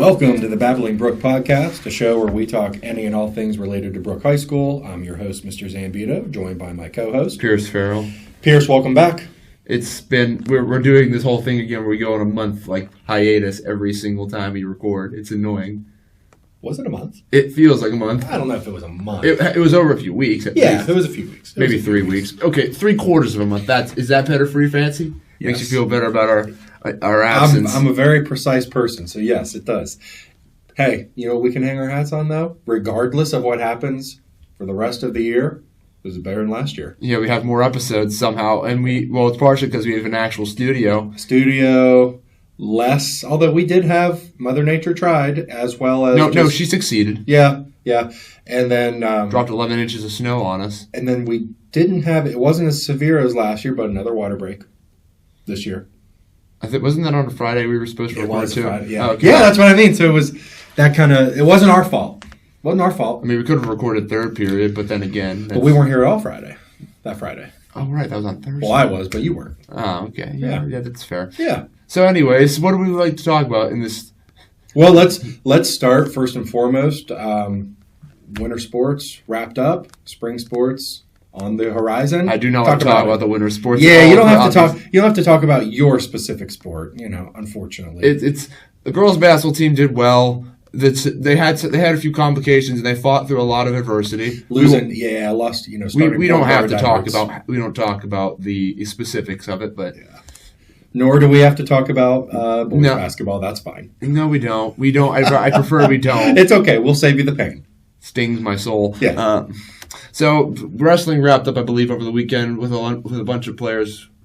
Welcome to the Babbling Brooke podcast, a show where we talk any and all things related to Brooke High School. I'm your host, Mr. ZAMBITO, joined by my co-host, FERRELL. Pierce, welcome back. It's been, we're doing this whole thing again where we go on a month hiatus every single time we record. It's annoying. Was it a month? It feels like a month. I don't know if it was a month. It was over a few weeks at least. It was a few weeks. Maybe 3 weeks. Okay, 3/4 of a month. Is that better for you, Fancy? Yes. Makes you feel better about our absence. I'm a very precise person, so yes, it does. Hey, you know what we can hang our hats on, though? Regardless of what happens for the rest of the year, this is better than last year. Yeah, we have more episodes somehow, and it's partially because we have an actual studio. Less, although we did have Mother Nature tried, as well as... No, she succeeded. Yeah. And then... dropped 11 inches of snow on us. And then we didn't have... It wasn't as severe as last year, but another water break this year. I think, wasn't that on a Friday we were supposed to record too? Friday, yeah. Oh, okay. Yeah, that's what I mean. So it was that kind of... It wasn't our fault. I mean, we could have recorded third period, but then again... But we weren't here at all that Friday. Oh, right. That was on Thursday. Well, I was, but you weren't. Oh, okay. Yeah, that's fair. Yeah. So anyways, what do we like to talk about in this? Well, let's start first and foremost. Winter sports wrapped up. Spring sports on the horizon. I do not want to talk about the winter sports. Yeah, you don't have to talk. You don't have to talk about your specific sport. You know, unfortunately, it's the girls' basketball team did well. They had a few complications and they fought through a lot of adversity. Lost. You know, we don't have to talk about. We don't talk about the specifics of it, but. Yeah. Nor do we have to talk about boys basketball. That's fine. No, we don't. We don't. I prefer we don't. It's okay. We'll save you the pain. Stings my soul. Yeah. So wrestling wrapped up, I believe, over the weekend with a bunch of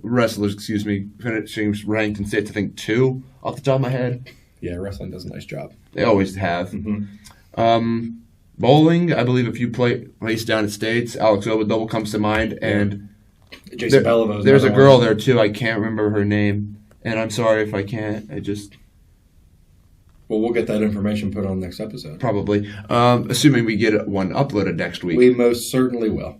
wrestlers, finishing ranked in states. I think 2 off the top of my head. Yeah, wrestling does a nice job. They always have. Mm-hmm. Bowling, I believe, a few places down at states. Alex Obadouble comes to mind, and. Jason Beliveau. There's a girl there too. I can't remember her name, and I'm sorry if I can't. Well, we'll get that information put on next episode. Probably, assuming we get one uploaded next week. We most certainly will.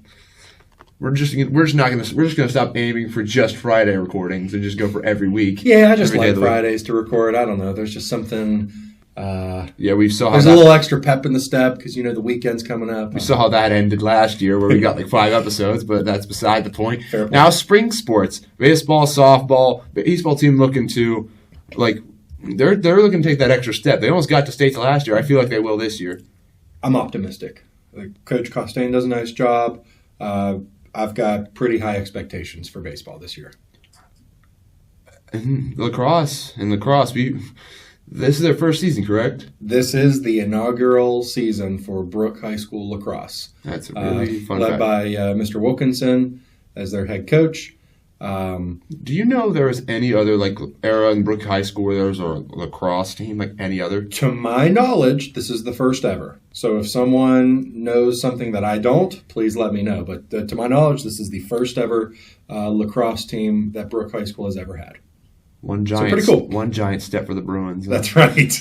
We're just gonna stop aiming for just Friday recordings and just go for every week. Yeah, I just like Fridays to record. I don't know. There's just something. We saw. There's a little extra pep in the step because the weekend's coming up. We saw how that ended last year, where we got 5 episodes, but that's beside the point. Fair point. Now, spring sports, baseball, softball, baseball team looking to, they're looking to take that extra step. They almost got to states last year. I feel like they will this year. I'm optimistic. Coach Costain does a nice job. I've got pretty high expectations for baseball this year. And lacrosse, this is their first season, correct? This is the inaugural season for Brooke High School lacrosse. That's a really fun led fact. by Mr. Wilkinson as their head coach. Do you know there was any other era in Brooke High School where there was a lacrosse team any other? To my knowledge, this is the first ever. So if someone knows something that I don't, please let me know. But to my knowledge, this is the first ever lacrosse team that Brooke High School has ever had. Pretty cool. One giant step for the Bruins. That's right.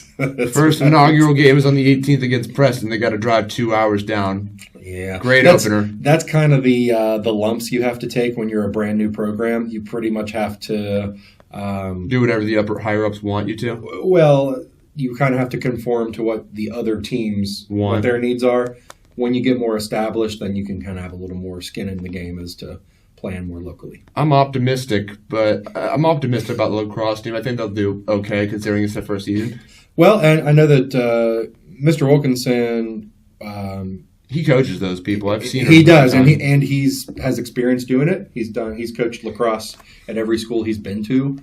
First inaugural game is on the 18th against Preston. They got to drive 2 hours down. Yeah, great opener. That's kind of the lumps you have to take when you're a brand new program. You pretty much have to do whatever the higher ups want you to. Well, you kind of have to conform to what the other teams want, what their needs are. When you get more established, then you can kind of have a little more skin in the game as to playing more locally. I'm optimistic, but I'm optimistic about the lacrosse team. I think they'll do okay considering it's their first season. Well, and I know that Mr. Wilkinson, he coaches those people. I've seen him. He does, and he's has experience doing it. He's coached lacrosse at every school he's been to.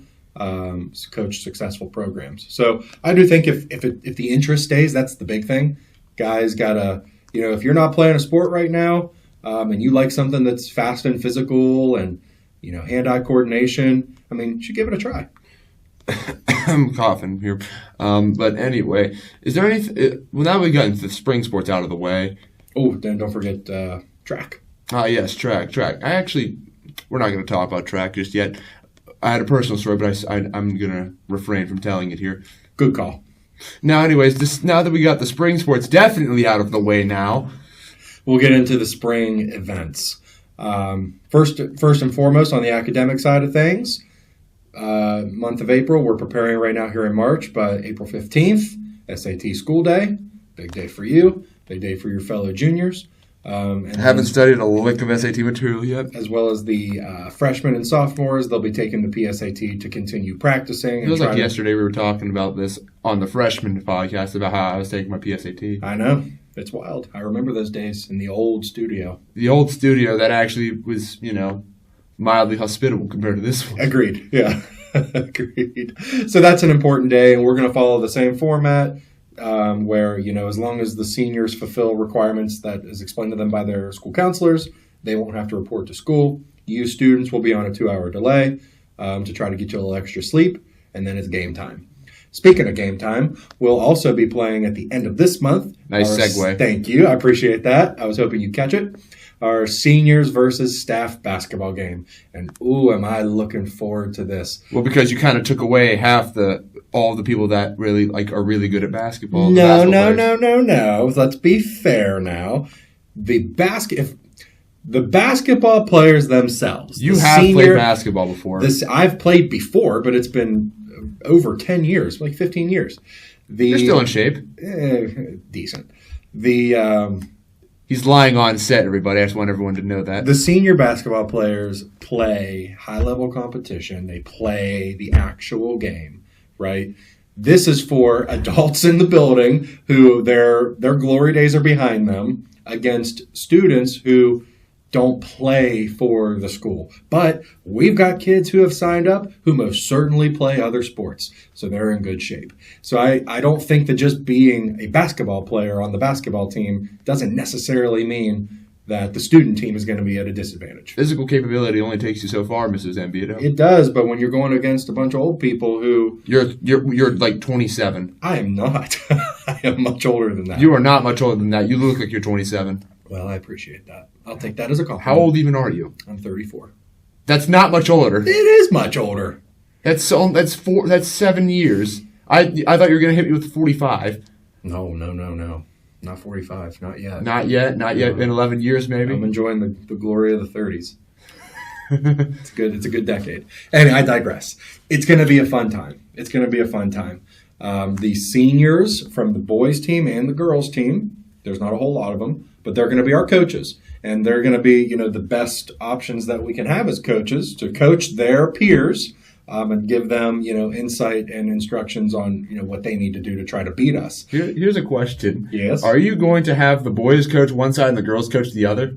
He's coached successful programs. So I do think if the interest stays, that's the big thing. Guys gotta, if you're not playing a sport right now. And you like something that's fast and physical and, hand-eye coordination, you should give it a try. I'm coughing here. But anyway, is there anything... Well, now we've gotten the spring sports out of the way. Oh, then don't forget track. Yes, track. We're not going to talk about track just yet. I had a personal story, but I'm going to refrain from telling it here. Good call. Now, anyways, now that we got the spring sports definitely out of the way now... We'll get into the spring events. First and foremost, on the academic side of things, month of April, we're preparing right now here in March, but April 15th, SAT school day, big day for you, big day for your fellow juniors. I haven't studied a lick of SAT material yet. As well as the freshmen and sophomores, they'll be taking the PSAT to continue practicing. It was like yesterday we were talking about this on the freshman podcast about how I was taking my PSAT. I know. It's wild. I remember those days in the old studio. The old studio that actually was, mildly hospitable compared to this one. Agreed. Yeah. Agreed. So that's an important day, and we're going to follow the same format. Where, as long as the seniors fulfill requirements that is explained to them by their school counselors, they won't have to report to school. You students will be on a 2-hour delay to try to get you a little extra sleep, and then it's game time. Speaking of game time, we'll also be playing at the end of this month. Nice segue. Thank you. I appreciate that. I was hoping you'd catch it. Our seniors versus staff basketball game. And, am I looking forward to this. Well, because you kind of took away all the people that really are really good at basketball. No. Let's be fair now. The basketball players themselves. You have played basketball before. I've played before, but it's been over 10 years, like 15 years. You're still in shape. Decent. He's lying on set, everybody. I just want everyone to know that. The senior basketball players play high-level competition. They play the actual game, right? This is for adults in the building who their glory days are behind them against students who don't play for the school. But we've got kids who have signed up who most certainly play other sports. So they're in good shape. So I don't think that just being a basketball player on the basketball team doesn't necessarily mean that the student team is going to be at a disadvantage. Physical capability only takes you so far, Mrs. ZAMBITO. It does, but when you're going against a bunch of old people who... You're like 27. I am not. I am much older than that. You are not much older than that. You look like you're 27. Well, I appreciate that. I'll take that as a compliment. How old even are you? I'm 34. That's not much older. It is much older. That's 7 years. I thought you were going to hit me with 45. No. Not 45. Not yet. Not yet. In 11 years, maybe. I'm enjoying the glory of the 30s. It's good. It's a good decade. Anyway, I digress. It's going to be a fun time. The seniors from the boys team and the girls team, there's not a whole lot of them, but they're going to be our coaches. And they're going to be, the best options that we can have as coaches to coach their peers and give them, insight and instructions on, what they need to do to try to beat us. Here's a question. Yes? Are you going to have the boys coach one side and the girls coach the other?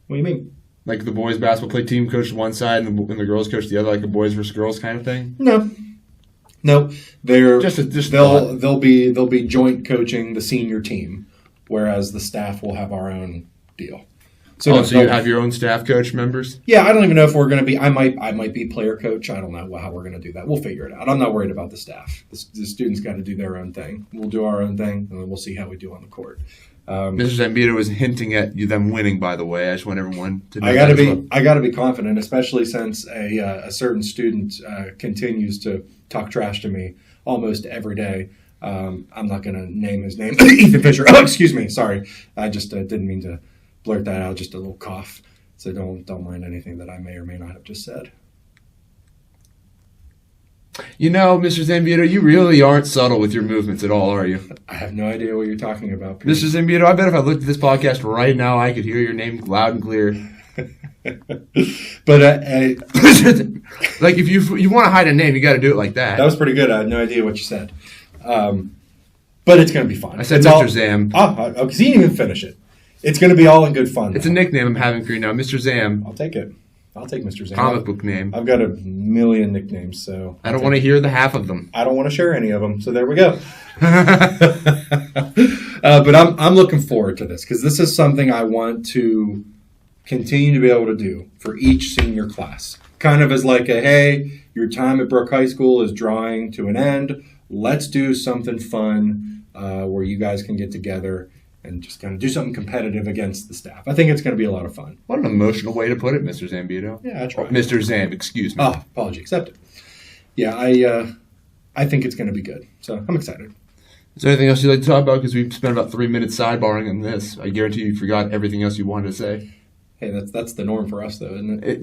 What do you mean? Like the boys basketball team coach one side and the girls coach the other, like a boys versus girls kind of thing? No. They're they'll be joint coaching the senior team, whereas the staff will have our own deal. So you have your own staff coach members? Yeah, I don't even know if we're going to be. I might be player coach. I don't know how we're going to do that. We'll figure it out. I'm not worried about the staff. The students got to do their own thing. We'll do our own thing, and then we'll see how we do on the court. Mr. ZAMBITO was hinting at them winning. By the way, I just want everyone to know. I got to be confident, especially since a certain student continues to talk trash to me almost every day. I'm not going to name his name. Ethan Fisher. Oh, excuse me. Sorry, I just didn't mean to blurt that out. Just a little cough. So don't mind anything that I may or may not have just said. Mr. ZAMBITO, you really aren't subtle with your movements at all, are you? I have no idea what you're talking about. Mr. ZAMBITO, I bet if I looked at this podcast right now, I could hear your name loud and clear. But like if you want to hide a name, you got to do it like that. That was pretty good. I had no idea what you said. But it's going to be fun. I said Mr. Zam. Because he didn't even finish it. It's going to be all in good fun. It's a nickname I'm having for you now, Mr. Zam. I'll take it. I'll take Mr. Zam. Comic book name. I've got a million nicknames, so I don't want to hear the half of them. I don't want to share any of them, so there we go. But I'm looking forward to this because this is something I want to continue to be able to do for each senior class. Kind of as like hey, your time at Brooke High School is drawing to an end. Let's do something fun where you guys can get together and just kind of do something competitive against the staff. I think it's going to be a lot of fun. What an emotional way to put it, Mr. ZAMBITO. Yeah, that's right. Mr. Zam, excuse me. Oh, apology accepted. Yeah, I think it's going to be good. So I'm excited. Is there anything else you'd like to talk about? Because we've spent about 3 minutes sidebarring on this. I guarantee you forgot everything else you wanted to say. Hey, that's the norm for us, though, isn't it?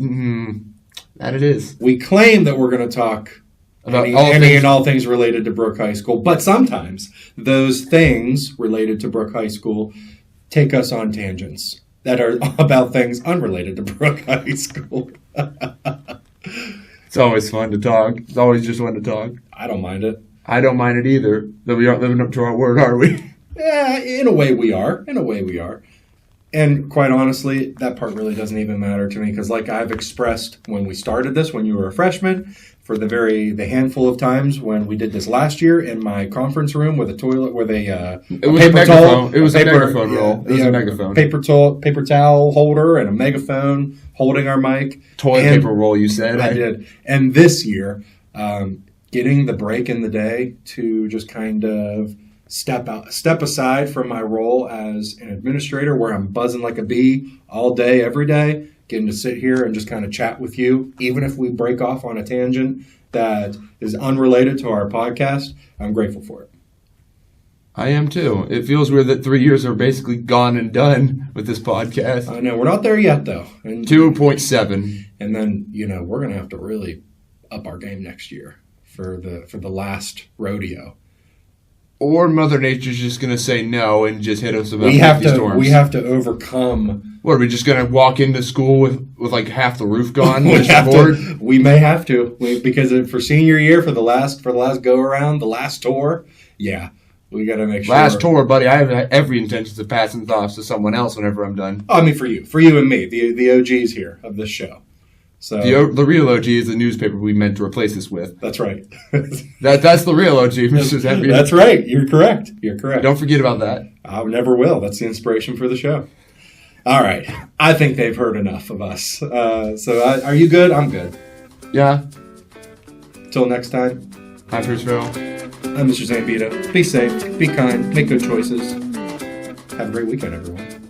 That it is. We claim that we're going to talk About any and all things related to Brooke High School. But sometimes those things related to Brooke High School take us on tangents that are about things unrelated to Brooke High School. It's always fun to talk. It's always just fun to talk. I don't mind it. I don't mind it either. Though we aren't living up to our word, are we? Yeah, in a way we are. And quite honestly, that part really doesn't even matter to me because, like I've expressed when we started this, when you were a freshman, for the handful of times when we did this last year in my conference room with a toilet, with a megaphone. It was a megaphone roll. It was a megaphone. Paper towel holder and a megaphone holding our mic. Toilet paper roll, you said. I did. And this year, getting the break in the day to just kind of step aside from my role as an administrator where I'm buzzing like a bee all day, every day, getting to sit here and just kind of chat with you, even if we break off on a tangent that is unrelated to our podcast. I'm grateful for it. I am too. It feels weird that 3 years are basically gone and done with this podcast. I know. We're not there yet, though. 2.7. And then, we're going to have to really up our game next year for the last rodeo. Or Mother Nature's just going to say no and just hit us about storms. We have to overcome. What, are we just going to walk into school with like half the roof gone? We may have to. Because for senior year, for the last go-around, the last tour, yeah, we got to make sure. Last tour, buddy, I have every intention of passing thoughts to someone else whenever I'm done. I mean, for you and me, the OGs here of this show. So the real OG is the newspaper we meant to replace this with. That's right. That's the real OG, Mr. Zambian. That's right. You're correct. Don't forget about that. I never will. That's the inspiration for the show. All right. I think they've heard enough of us. Are you good? I'm good. Yeah. Till next time. I'm FERRELL. I'm Mr. Zambito. Be safe. Be kind. Make good choices. Have a great weekend, everyone.